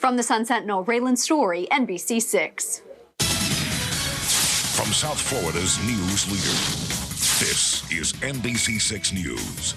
From the Sun Sentinel, Raylan Story, NBC 6. From South Florida's news leader, this is NBC 6 News.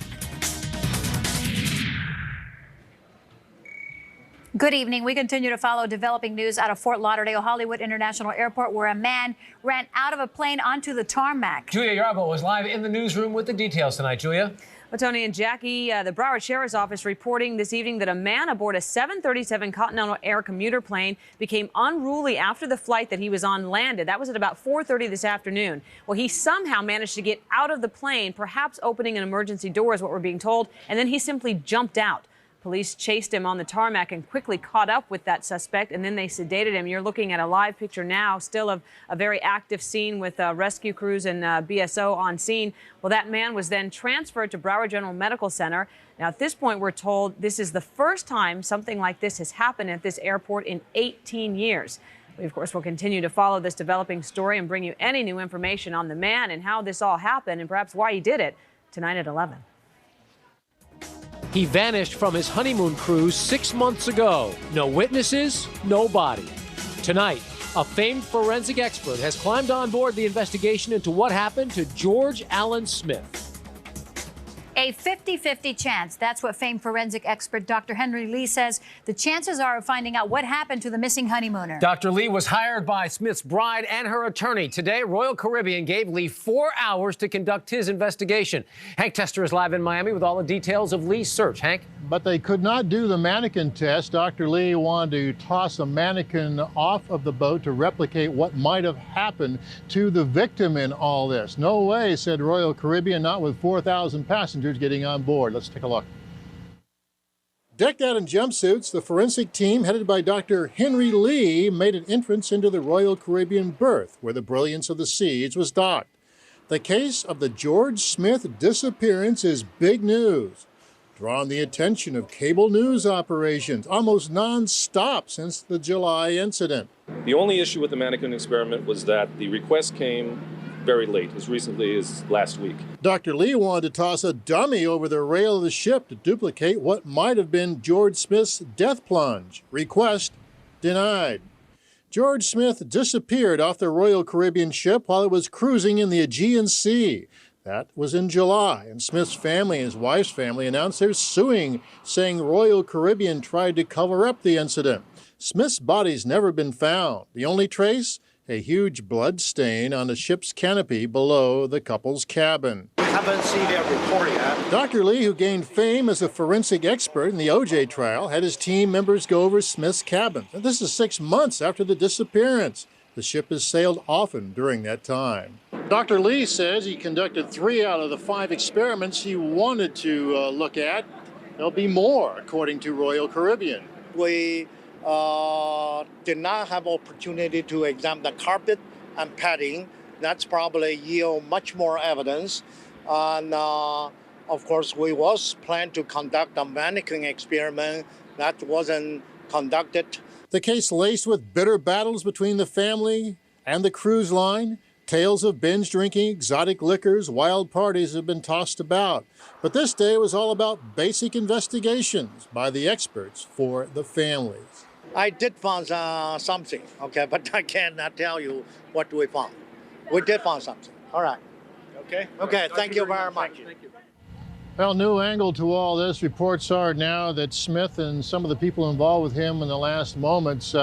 Good evening. We continue to follow developing news out of Fort Lauderdale Hollywood International Airport, where a man ran out of a plane onto the tarmac. Julia Yarbo was live in the newsroom with the details tonight. Julia? Well, Tony and Jackie, the Broward Sheriff's Office reporting this evening that a man aboard a 737 Continental Air commuter plane became unruly after the flight that he was on landed. That was at about 4:30 this afternoon. Well, he somehow managed to get out of the plane, perhaps opening an emergency door is what we're being told, and then he simply jumped out. Police chased him on the tarmac and quickly caught up with that suspect, and then they sedated him. You're looking at a live picture now, still of a very active scene with rescue crews and BSO on scene. Well, that man was then transferred to Broward General Medical Center. Now, at this point, we're told this is the first time something like this has happened at this airport in 18 years. We, of course, will continue to follow this developing story and bring you any new information on the man and how this all happened and perhaps why he did it tonight at 11. He vanished from his honeymoon cruise 6 months ago. No witnesses, no body. Tonight, a famed forensic expert has climbed on board the investigation into what happened to George Allen Smith. A 50-50 chance. That's what famed forensic expert Dr. Henry Lee says the chances are of finding out what happened to the missing honeymooner. Dr. Lee was hired by Smith's bride and her attorney. Today, Royal Caribbean gave Lee 4 hours to conduct his investigation. Hank Tester is live in Miami with all the details of Lee's search. Hank? But they could not do the mannequin test. Dr. Lee wanted to toss a mannequin off of the boat to replicate what might have happened to the victim in all this. No way, said Royal Caribbean, not with 4,000 passengers getting on board. Let's take a look. Decked out in jumpsuits, the forensic team headed by Dr. Henry Lee made an entrance into the Royal Caribbean berth where the brilliance of the seas was docked. The case of the George Smith disappearance is big news, drawing the attention of cable news operations almost non-stop since the July incident. The only issue with the mannequin experiment was that the request came very late, as recently as last week. Dr. Lee wanted to toss a dummy over the rail of the ship to duplicate what might have been George Smith's death plunge. Request denied. George Smith disappeared off the Royal Caribbean ship while it was cruising in the Aegean Sea. That was in July, and Smith's family and his wife's family announced they're suing, saying Royal Caribbean tried to cover up the incident. Smith's body's never been found. The only trace? A huge blood stain on the ship's canopy below the couple's cabin. We haven't seen their report yet. Dr. Lee, who gained fame as a forensic expert in the O.J. trial, had his team members go over Smith's cabin. And this is 6 months after the disappearance. The ship has sailed often during that time. Dr. Lee says he conducted 3 out of the 5 experiments he wanted to look at. There'll be more, according to Royal Caribbean. We did not have opportunity to examine the carpet and padding. That's probably yield much more evidence. And of course, we was planned to conduct a mannequin experiment that wasn't conducted. The case laced with bitter battles between the family and the cruise line. Tales of binge drinking, exotic liquors, wild parties have been tossed about. But this day was all about basic investigations by the experts for the families. I did find something, okay, but I cannot tell you what we found. We did find something. All right. Okay. Okay, thank you very much. Thank you. Well, new angle to all this. Reports are now that Smith and some of the people involved with him in the last moments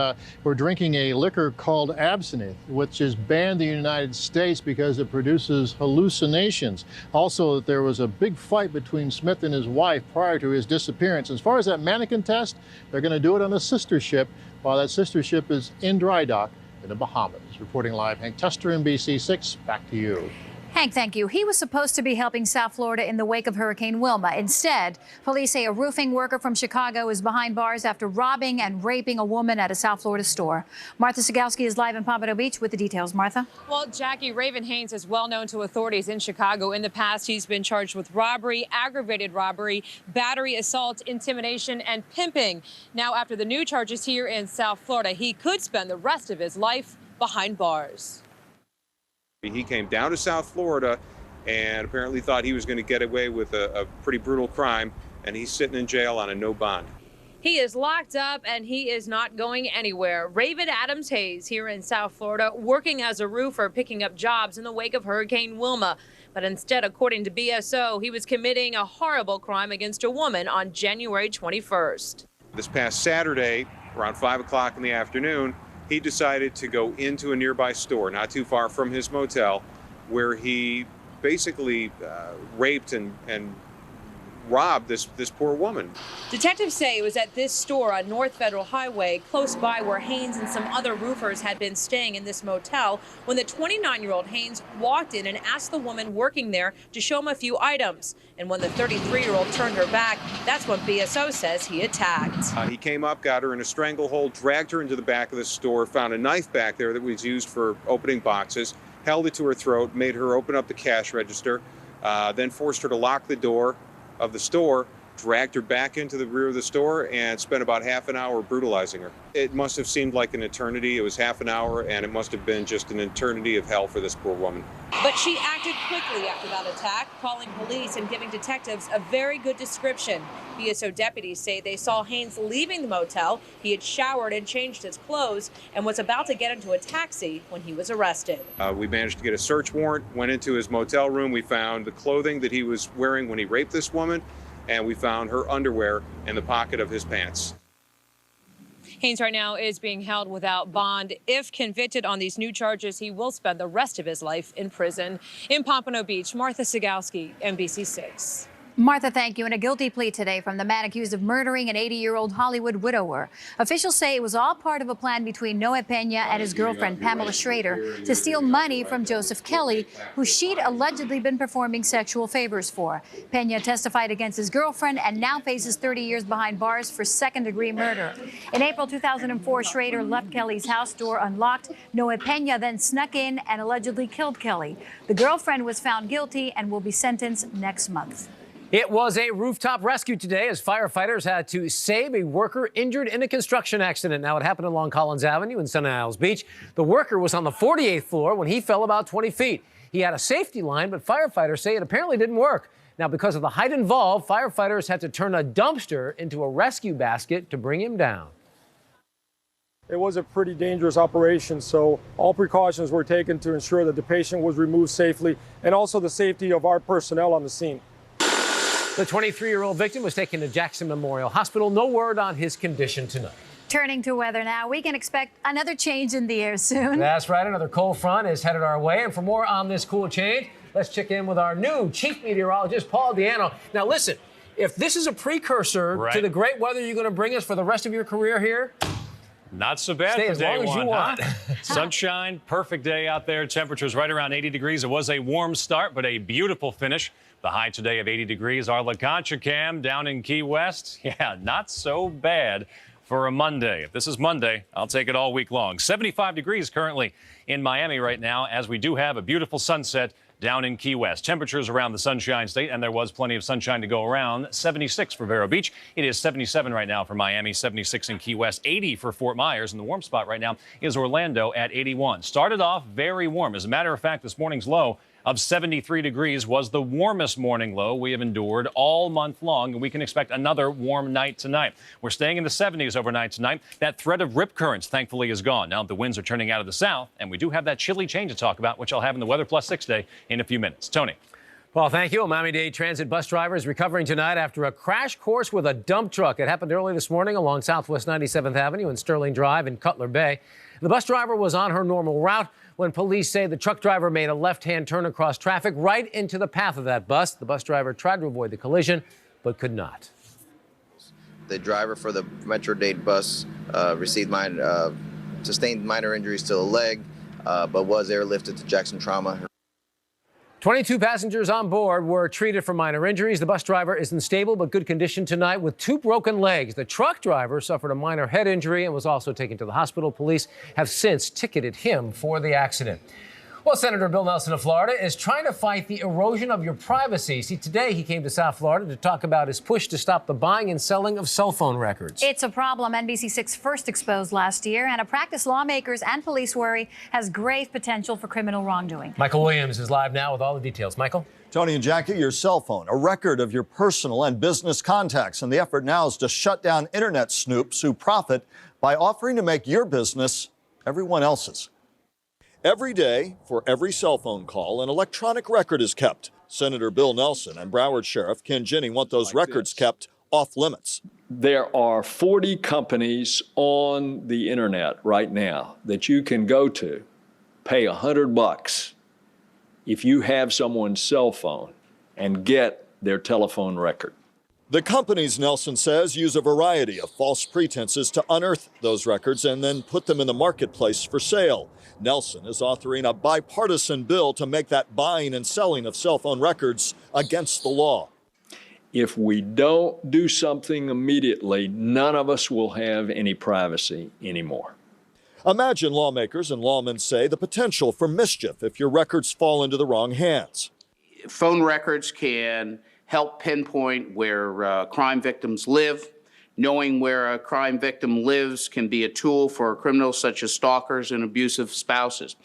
were drinking a liquor called absinthe, which is banned in the United States because it produces hallucinations. Also, that there was a big fight between Smith and his wife prior to his disappearance. As far as that mannequin test, they're going to do it on a sister ship while that sister ship is in dry dock in the Bahamas. Reporting live, Hank Tester, NBC 6. Back to you. Hank, thank you. He was supposed to be helping South Florida in the wake of Hurricane Wilma. Instead, police say a roofing worker from Chicago is behind bars after robbing and raping a woman at a South Florida store. Martha Sigalski is live in Pompano Beach with the details. Martha? Well, Jackie, Raven Haynes is well known to authorities in Chicago. In the past, he's been charged with robbery, aggravated robbery, battery, assault, intimidation, and pimping. Now, after the new charges here in South Florida, he could spend the rest of his life behind bars. He came down to South Florida and apparently thought he was going to get away with a pretty brutal crime, and he's sitting in jail on a no bond. He is locked up and he is not going anywhere. Raven Adams Hayes here in South Florida, working as a roofer, picking up jobs in the wake of Hurricane Wilma. But instead, according to BSO, he was committing a horrible crime against a woman on January 21st. This past Saturday, around 5 o'clock in the afternoon, he decided to go into a nearby store, not too far from his motel, where he basically raped and robbed this poor woman. Detectives say it was at this store on North Federal Highway, close by where Haynes and some other roofers had been staying in this motel, when the 29-year-old Haynes walked in and asked the woman working there to show him a few items. And when the 33-year-old turned her back, that's when BSO says he attacked. He came up, got her in a stranglehold, dragged her into the back of the store, found a knife back there that was used for opening boxes, held it to her throat, made her open up the cash register, then forced her to lock the door of the store, dragged her back into the rear of the store, and spent about half an hour brutalizing her. It must have seemed like an eternity. It was half an hour, and it must have been just an eternity of hell for this poor woman. But she acted quickly after that attack, calling police and giving detectives a very good description. BSO deputies say they saw Haynes leaving the motel. He had showered and changed his clothes and was about to get into a taxi when he was arrested. We managed to get a search warrant, went into his motel room. We found the clothing that he was wearing when he raped this woman, and we found her underwear in the pocket of his pants. Haynes right now is being held without bond. If convicted on these new charges, he will spend the rest of his life in prison. In Pompano Beach, Martha Sigalski, NBC 6. Martha, thank you. And a guilty plea today from the man accused of murdering an 80-year-old Hollywood widower. Officials say it was all part of a plan between Noe Pena and his girlfriend, Pamela Schrader, to steal money from Joseph Kelly, who she'd allegedly been performing sexual favors for. Pena testified against his girlfriend and now faces 30 years behind bars for second-degree murder. In April 2004, Schrader left Kelly's house door unlocked. Noe Pena then snuck in and allegedly killed Kelly. The girlfriend was found guilty and will be sentenced next month. It was a rooftop rescue today as firefighters had to save a worker injured in a construction accident. Now, it happened along Collins Avenue in Sunny Isles Beach. The worker was on the 48th floor when he fell about 20 feet. He had a safety line, but firefighters say it apparently didn't work. Now, because of the height involved, firefighters had to turn a dumpster into a rescue basket to bring him down. It was a pretty dangerous operation, so all precautions were taken to ensure that the patient was removed safely and also the safety of our personnel on the scene. The 23-year-old victim was taken to Jackson Memorial Hospital. No word on his condition tonight. Turning to weather now, we can expect another change in the air soon. That's right. Another cold front is headed our way. And for more on this cool change, let's check in with our new chief meteorologist, Paul Diano. Now, listen, if this is a precursor to the great weather you're going to bring us for the rest of your career here, not so bad stay for as day long as one, you want. huh? Sunshine, perfect day out there. Temperatures right around 80 degrees. It was a warm start, but a beautiful finish. The high today of 80 degrees. Our La Concha cam down in Key West. Yeah, not so bad for a Monday. If this is Monday, I'll take it all week long. 75 degrees currently in Miami right now, as we do have a beautiful sunset down in Key West. Temperatures around the Sunshine State, and there was plenty of sunshine to go around. 76 for Vero Beach. It is 77 right now for Miami, 76 in Key West, 80 for Fort Myers, and the warm spot right now is Orlando at 81. Started off very warm. As a matter of fact, this morning's low of 73 degrees was the warmest morning low we have endured all month long, and we can expect another warm night tonight. We're staying in the 70s overnight tonight. That threat of rip currents, thankfully, is gone. Now the winds are turning out of the south, and we do have that chilly change to talk about, which I'll have in the Weather Plus 6 day in a few minutes. Tony. Well, thank you. A Miami-Dade Transit bus driver is recovering tonight after a crash course with a dump truck. It happened early this morning along Southwest 97th Avenue and Sterling Drive in Cutler Bay. The bus driver was on her normal route when police say the truck driver made a left-hand turn across traffic right into the path of that bus. The bus driver tried to avoid the collision, but could not. The driver for the Metro-Dade bus sustained minor injuries to the leg, but was airlifted to Jackson Trauma. 22 passengers on board were treated for minor injuries. The bus driver is in stable but good condition tonight with 2 broken legs. The truck driver suffered a minor head injury and was also taken to the hospital. Police have since ticketed him for the accident. Well, Senator Bill Nelson of Florida is trying to fight the erosion of your privacy. See, today he came to South Florida to talk about his push to stop the buying and selling of cell phone records. It's a problem NBC6 first exposed last year, and a practice lawmakers and police worry has grave potential for criminal wrongdoing. Michael Williams is live now with all the details. Michael? Tony and Jackie, your cell phone, a record of your personal and business contacts. And the effort now is to shut down internet snoops who profit by offering to make your business everyone else's. Every day, for every cell phone call, an electronic record is kept. Senator Bill Nelson and Broward Sheriff Ken Jennings want those records kept off limits. There are 40 companies on the internet right now that you can go to, pay $100 if you have someone's cell phone and get their telephone record. The companies, Nelson says, use a variety of false pretenses to unearth those records and then put them in the marketplace for sale. Nelson is authoring a bipartisan bill to make that buying and selling of cell phone records against the law. If we don't do something immediately, none of us will have any privacy anymore. Imagine lawmakers and lawmen say the potential for mischief if your records fall into the wrong hands. Phone records can help pinpoint where crime victims live. Knowing where a crime victim lives can be a tool for criminals such as stalkers and abusive spouses.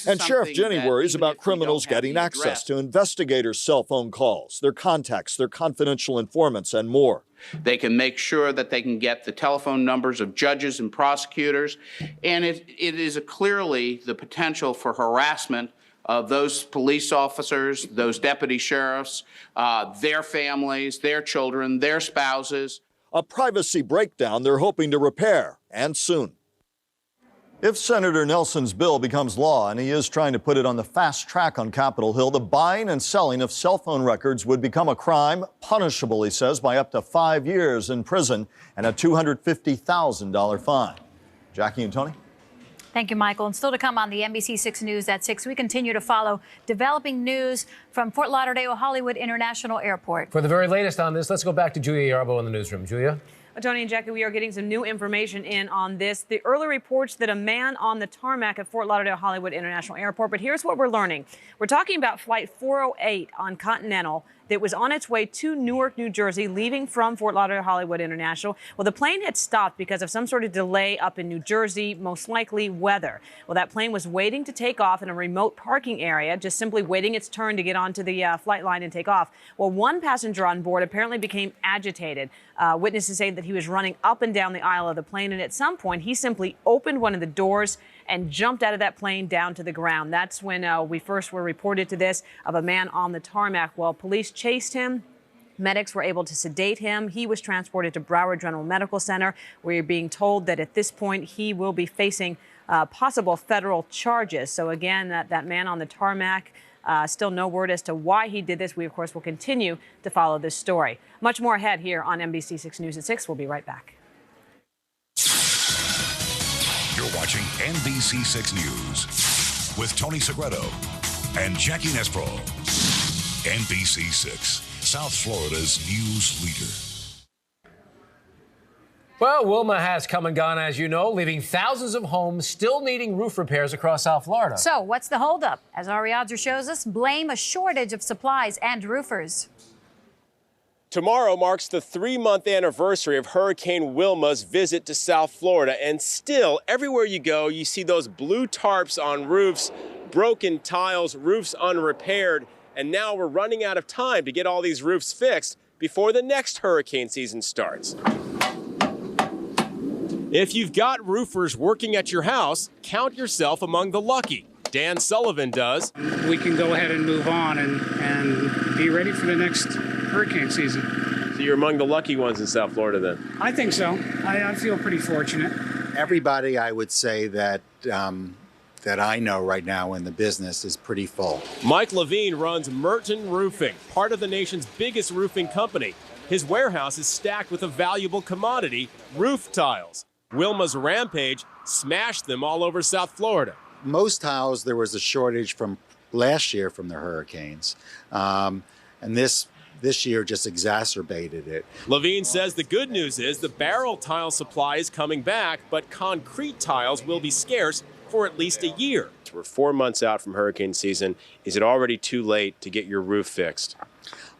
And Sheriff Jennings worries about criminals getting access to investigators' cell phone calls, their contacts, their confidential informants, and more. They can make sure that they can get the telephone numbers of judges and prosecutors, and it is clearly the potential for harassment of those police officers, those deputy sheriffs, their families, their children, their spouses. A privacy breakdown they're hoping to repair, and soon. If Senator Nelson's bill becomes law, and he is trying to put it on the fast track on Capitol Hill, the buying and selling of cell phone records would become a crime punishable, he says, by up to 5 years in prison and a $250,000 fine. Jackie and Tony? Thank you, Michael. And still to come on the NBC6 News at 6, we continue to follow developing news from Fort Lauderdale Hollywood International Airport. For the very latest on this, let's go back to Julia Yarbo in the newsroom. Julia? Well, Tony and Jackie, we are getting some new information in on this. The early reports that a man on the tarmac at Fort Lauderdale Hollywood International Airport, but here's what we're learning. We're talking about Flight 408 on Continental that was on its way to Newark, New Jersey, leaving from Fort Lauderdale Hollywood International. Well, the plane had stopped because of some sort of delay up in New Jersey, most likely weather. Well, that plane was waiting to take off in a remote parking area, just simply waiting its turn to get onto the flight line and take off. Well, one passenger on board apparently became agitated. Witnesses say that he was running up and down the aisle of the plane, and at some point he simply opened one of the doors and jumped out of that plane down to the ground. That's when we first were reported to this of a man on the tarmac. Well, police chased him. Medics were able to sedate him. He was transported to Broward General Medical Center, where you're being told that at this point he will be facing possible federal charges. So again, that man on the tarmac, still no word as to why he did this. We, of course, will continue to follow this story. Much more ahead here on NBC6 News at 6. We'll be right back. You're watching NBC6 News with Tony Segreto and Jackie Nesbro. NBC6, South Florida's news leader. Well, Wilma has come and gone, as you know, leaving thousands of homes still needing roof repairs across South Florida. So what's the holdup? As Ariadne shows us, blame a shortage of supplies and roofers. Tomorrow marks the 3-month anniversary of Hurricane Wilma's visit to South Florida, and still, everywhere you go, you see those blue tarps on roofs, broken tiles, roofs unrepaired, and now we're running out of time to get all these roofs fixed before the next hurricane season starts. If you've got roofers working at your house, count yourself among the lucky. Dan Sullivan does. We can go ahead and move on and be ready for the next hurricane season. So you're among the lucky ones in South Florida then? I think so. I feel pretty fortunate. Everybody, I would say that that I know right now in the business is pretty full. Mike Levine runs Merton Roofing, part of the nation's biggest roofing company. His warehouse is stacked with a valuable commodity, roof tiles. Wilma's rampage smashed them all over South Florida. Most tiles, there was a shortage from last year from the hurricanes. And this year just exacerbated it. Levine says the good news is the barrel tile supply is coming back, but concrete tiles will be scarce for at least a year. We're 4 months out from hurricane season. Is it already too late to get your roof fixed?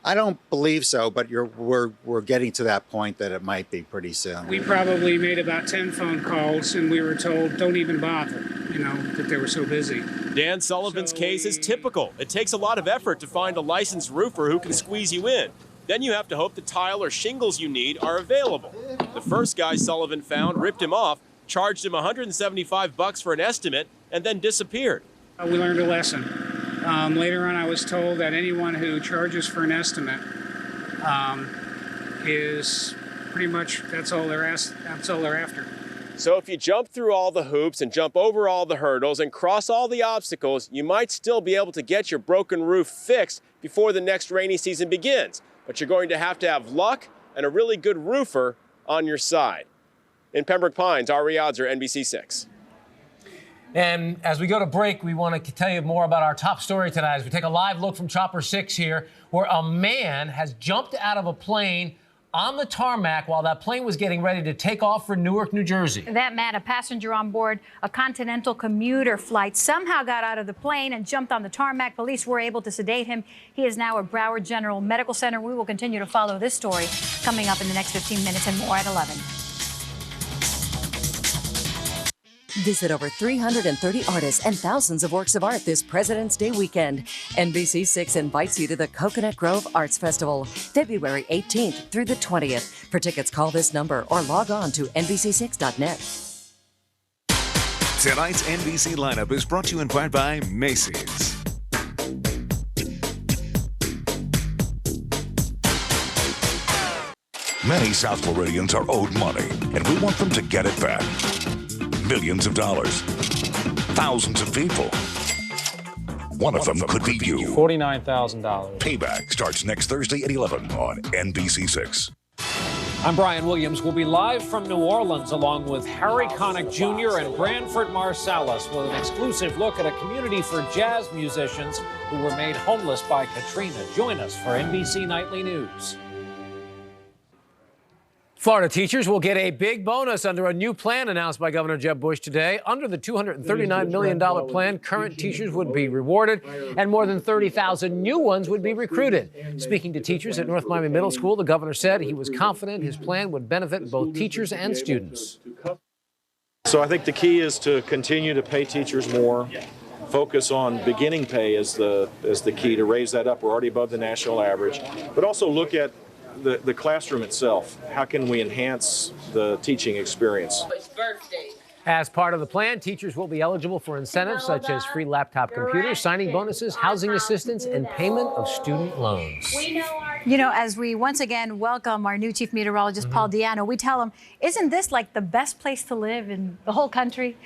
I don't believe so, but we're getting to that point that it might be pretty soon. We probably made about 10 phone calls, and we were told, don't even bother, that they were so busy. Dan Sullivan's case is typical. It takes a lot of effort to find a licensed roofer who can squeeze you in. Then you have to hope the tile or shingles you need are available. The first guy Sullivan found ripped him off, charged him $175 for an estimate, and then disappeared. We learned a lesson. Later on, I was told that anyone who charges for an estimate is pretty much, that's all they're after. So if you jump through all the hoops and jump over all the hurdles and cross all the obstacles, you might still be able to get your broken roof fixed before the next rainy season begins. But you're going to have luck and a really good roofer on your side. In Pembroke Pines, Ari Odzer, NBC 6. And as we go to break, we want to tell you more about our top story tonight as we take a live look from Chopper 6 here, where a man has jumped out of a plane on the tarmac while that plane was getting ready to take off for Newark, New Jersey. That man, a passenger on board a Continental commuter flight, somehow got out of the plane and jumped on the tarmac. Police were able to sedate him. He is now at Broward General Medical Center. We will continue to follow this story coming up in the next 15 minutes and more at 11. Visit over 330 artists and thousands of works of art this President's Day weekend. NBC 6 invites you to the Coconut Grove Arts Festival, February 18th through the 20th. For tickets, call this number or log on to NBC6.net. Tonight's NBC lineup is brought to you in part by Macy's. Many South Floridians are owed money, and we want them to get it back. Millions of dollars. Thousands of people. One of them could be you. $49,000. Payback starts next Thursday at 11 on NBC 6. I'm Brian Williams. We'll be live from New Orleans along with Harry Connick Jr. and Branford Marsalis with an exclusive look at a community for jazz musicians who were made homeless by Katrina. Join us for NBC Nightly News. Florida teachers will get a big bonus under a new plan announced by Governor Jeb Bush today. Under the $239 million plan, current teachers would be rewarded and more than 30,000 new ones would be recruited. Speaking to teachers at North Miami Middle School, the governor said he was confident his plan would benefit both teachers and students. So I think the key is to continue to pay teachers more. Focus on beginning pay as the key to raise that up. We're already above the national average. But also look at the classroom itself. How can we enhance the teaching experience? As part of the plan, teachers will be eligible for incentives such as free laptop computers, signing bonuses, housing assistance, and payment of student loans. As we once again welcome our new chief meteorologist, Paul Diano, we tell him, isn't this like the best place to live in the whole country?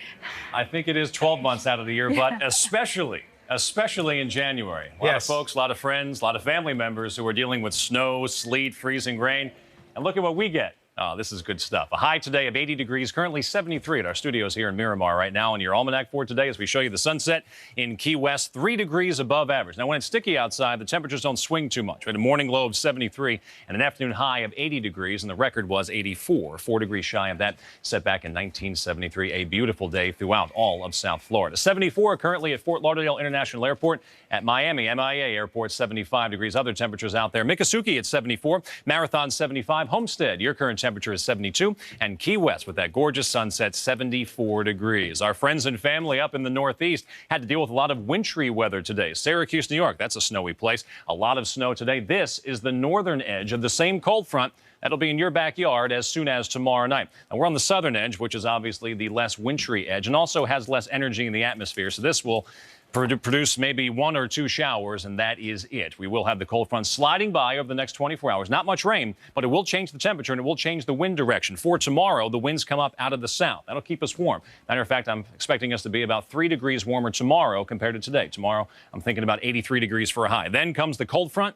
I think it is 12 months out of the year, but especially in January. A lot of folks, a lot of friends, a lot of family members who are dealing with snow, sleet, freezing rain. And look at what we get. Oh, this is good stuff. A high today of 80 degrees, currently 73 at our studios here in Miramar right now. And your almanac for today as we show you the sunset in Key West, 3 degrees above average. Now, when it's sticky outside, the temperatures don't swing too much. We had a morning low of 73 and an afternoon high of 80 degrees, and the record was 84, 4 degrees shy of that set back in 1973. A beautiful day throughout all of South Florida. 74 currently at Fort Lauderdale International Airport. At Miami, MIA Airport, 75 degrees. Other temperatures out there. Miccosukee at 74, Marathon 75, Homestead, your current temperature is 72, and Key West with that gorgeous sunset, 74 degrees. Our friends and family up in the Northeast had to deal with a lot of wintry weather today. Syracuse, New York, that's a snowy place. A lot of snow today. This is the northern edge of the same cold front. That'll be in your backyard as soon as tomorrow night. Now, we're on the southern edge, which is obviously the less wintry edge and also has less energy in the atmosphere. So this will produce maybe 1 or 2 showers, and that is it. We will have the cold front sliding by over the next 24 hours. Not much rain, but it will change the temperature and it will change the wind direction. For tomorrow, the winds come up out of the south. That'll keep us warm. Matter of fact, I'm expecting us to be about 3 degrees warmer tomorrow compared to today. Tomorrow, I'm thinking about 83 degrees for a high. Then comes the cold front.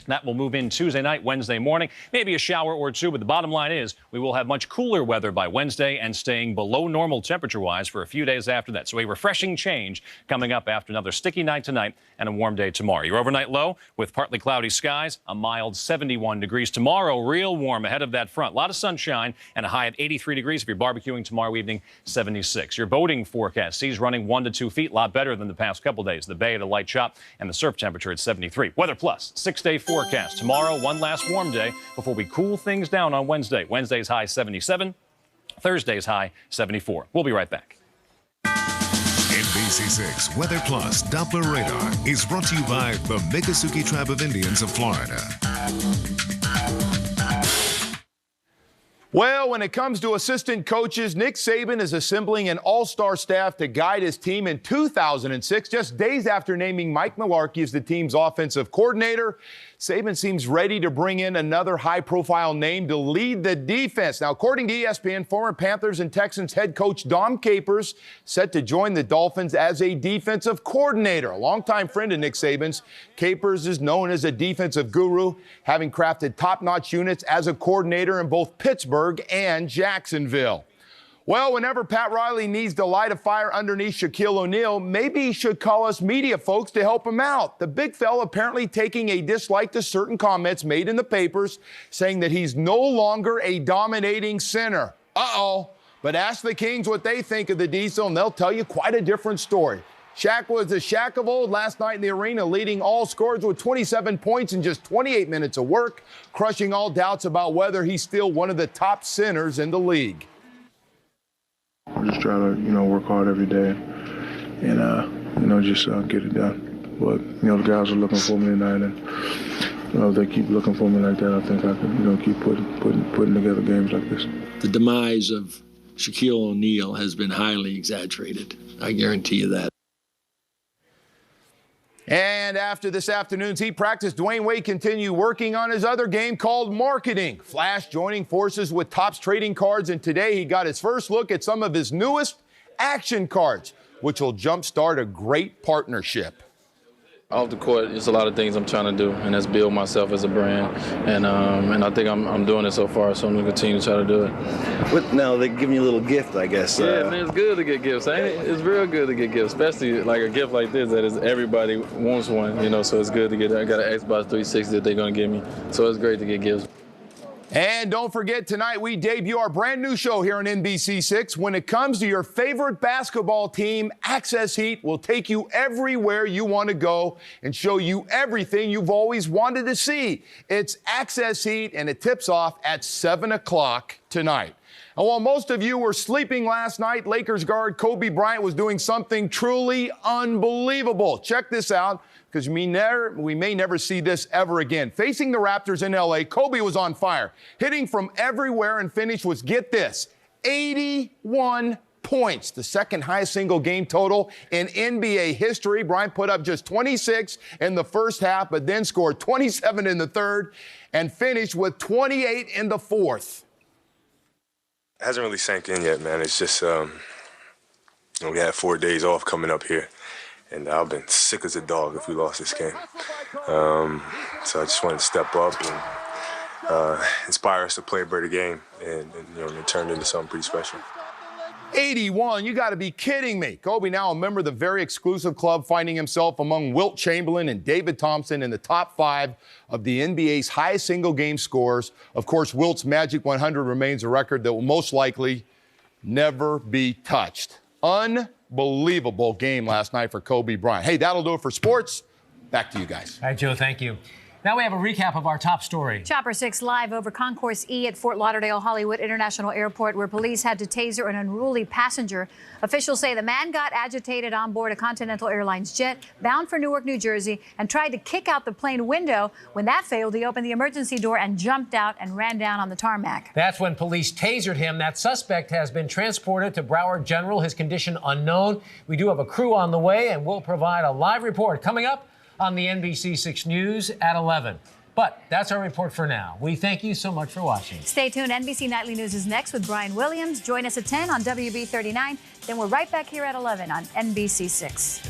That will move in Tuesday night, Wednesday morning, maybe a shower or two. But the bottom line is we will have much cooler weather by Wednesday and staying below normal temperature-wise for a few days after that. So a refreshing change coming up after another sticky night tonight and a warm day tomorrow. Your overnight low with partly cloudy skies, a mild 71 degrees. Tomorrow, real warm ahead of that front. A lot of sunshine and a high of 83 degrees. If you're barbecuing tomorrow evening, 76. Your boating forecast seas running 1 to 2 feet. A lot better than the past couple days. The bay at a light chop and the surf temperature at 73. Weather Plus, 6-day forecast. Tomorrow, one last warm day before we cool things down on Wednesday. Wednesday's high 77, Thursday's high 74. We'll be right back. NBC6 Weather Plus Doppler Radar is brought to you by the Miccosukee Tribe of Indians of Florida. Well, when it comes to assistant coaches, Nick Saban is assembling an all-star staff to guide his team in 2006, just days after naming Mike Mularkey as the team's offensive coordinator. Saban seems ready to bring in another high-profile name to lead the defense. Now, according to ESPN, former Panthers and Texans head coach Dom Capers set to join the Dolphins as a defensive coordinator. A longtime friend of Nick Saban's, Capers is known as a defensive guru, having crafted top-notch units as a coordinator in both Pittsburgh and Jacksonville. Well, whenever Pat Riley needs to light a fire underneath Shaquille O'Neal, maybe he should call us media folks to help him out. The big fella apparently taking a dislike to certain comments made in the papers, saying that he's no longer a dominating center. Uh-oh. But ask the Kings what they think of the Diesel, and they'll tell you quite a different story. Shaq was the Shaq of old last night in the arena, leading all scorers with 27 points in just 28 minutes of work, crushing all doubts about whether he's still one of the top centers in the league. I just try to, work hard every day and, just get it done. But, the guys are looking for me tonight, and, if they keep looking for me like that, I think I can, keep putting together games like this. The demise of Shaquille O'Neal has been highly exaggerated. I guarantee you that. And after this afternoon's Heat practice, Dwayne Wade continued working on his other game called marketing. Flash joining forces with Topps Trading Cards, and today he got his first look at some of his newest action cards, which will jumpstart a great partnership. Off the court, there's a lot of things I'm trying to do, and that's build myself as a brand. And I think I'm doing it so far, so I'm going to continue to try to do it. Now, they're giving you a little gift, I guess. Yeah, man, it's good to get gifts, ain't it? It's real good to get gifts, especially like a gift like this that is everybody wants one, so it's good to get. I got an Xbox 360 that they're going to give me, so it's great to get gifts. And don't forget, tonight we debut our brand new show here on NBC6. When it comes to your favorite basketball team, Access Heat will take you everywhere you want to go and show you everything you've always wanted to see. It's Access Heat, and it tips off at 7 o'clock tonight. And while most of you were sleeping last night, Lakers guard Kobe Bryant was doing something truly unbelievable. Check this out, because we may never see this ever again. Facing the Raptors in L.A., Kobe was on fire, hitting from everywhere, and finished was, get this, 81 points, the second highest single game total in NBA history. Bryant put up just 26 in the first half, but then scored 27 in the third and finished with 28 in the fourth. It hasn't really sank in yet, man. It's just, we had 4 days off coming up here, and I've been sick as a dog if we lost this game. So I just wanted to step up and inspire us to play a better game, and it turned into something pretty special. 81, you got to be kidding me. Kobe now a member of the very exclusive club, finding himself among Wilt Chamberlain and David Thompson in the top 5 of the NBA's highest single game scorers. Of course, Wilt's Magic 100 remains a record that will most likely never be touched. Unbelievable game last night for Kobe Bryant. Hey, that'll do it for sports. Back to you guys. All right, Joe, thank you. Now we have a recap of our top story. Chopper 6 live over Concourse E at Fort Lauderdale Hollywood International Airport, where police had to taser an unruly passenger. Officials say the man got agitated on board a Continental Airlines jet bound for Newark, New Jersey, and tried to kick out the plane window. When that failed, he opened the emergency door and jumped out and ran down on the tarmac. That's when police tasered him. That suspect has been transported to Broward General, his condition unknown. We do have a crew on the way, and we'll provide a live report coming up on the NBC 6 News at 11. But that's our report for now. We thank you so much for watching. Stay tuned. NBC Nightly News is next with Brian Williams. Join us at 10 on WB 39. Then we're right back here at 11 on NBC 6.